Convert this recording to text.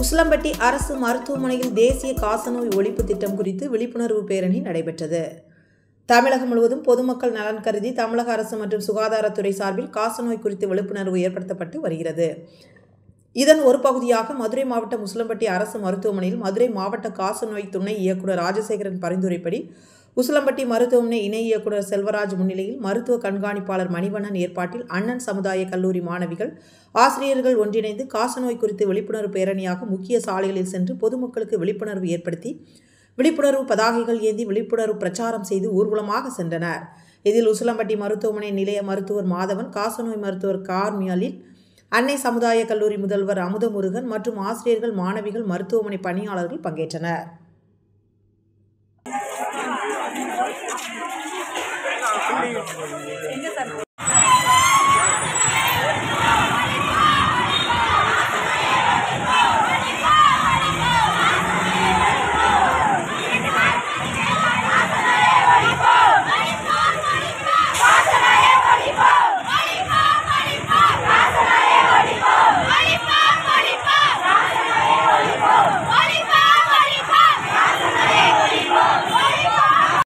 உசிலம்பட்டி அரசு மருத்துவமனையில் தேசிய காசநோய் ஒழிப்பு திட்டம் குறித்து விழிப்புணர்வு பேரணி நடைபெற்றது. தமிழகம் முழுவதும் பொதுமக்கள் நலன் கருதி தமிழக அரசு மற்றும் சுகாதாரத்துறை சார்பில் காசநோய் குறித்து விழிப்புணர்வு ஏற்படுத்தப்பட்டு வருகிறது. இதன் ஒரு பகுதியாக மதுரை மாவட்டம் உசிலம்பட்டி அரசு மருத்துவமனையில் மதுரை மாவட்ட காசநோய் துணை இயக்குநர் ராஜசேகரன் பரிந்துரைப்படி உசிலம்பட்டி மருத்துவமனை இணை இயக்குநர் செல்வராஜ் முன்னிலையில் மருத்துவ கண்காணிப்பாளர் மணிவண்ணன் ஏற்பாட்டில் அண்ணன் சமுதாய கல்லூரி மாணவிகள் ஆசிரியர்கள் ஒன்றிணைந்து காசநோய் குறித்து விழிப்புணர்வு பேரணியாக முக்கிய சாலைகளில் சென்று பொதுமக்களுக்கு விழிப்புணர்வு ஏற்படுத்தி விழிப்புணர்வு பதாகைகள் ஏந்தி விழிப்புணர்வு பிரச்சாரம் செய்து ஊர்வலமாக சென்றனர். இதில் உசிலம்பட்டி மருத்துவமனை நிலைய மருத்துவர் மாதவன், காசநோய் மருத்துவர் கார்மியலின், அன்னை சமுதாய கல்லூரி முதல்வர் அமுதமுருகன் மற்றும் ஆசிரியர்கள், மாணவிகள், மருத்துவமனை பணியாளர்கள் பங்கேற்றனர்.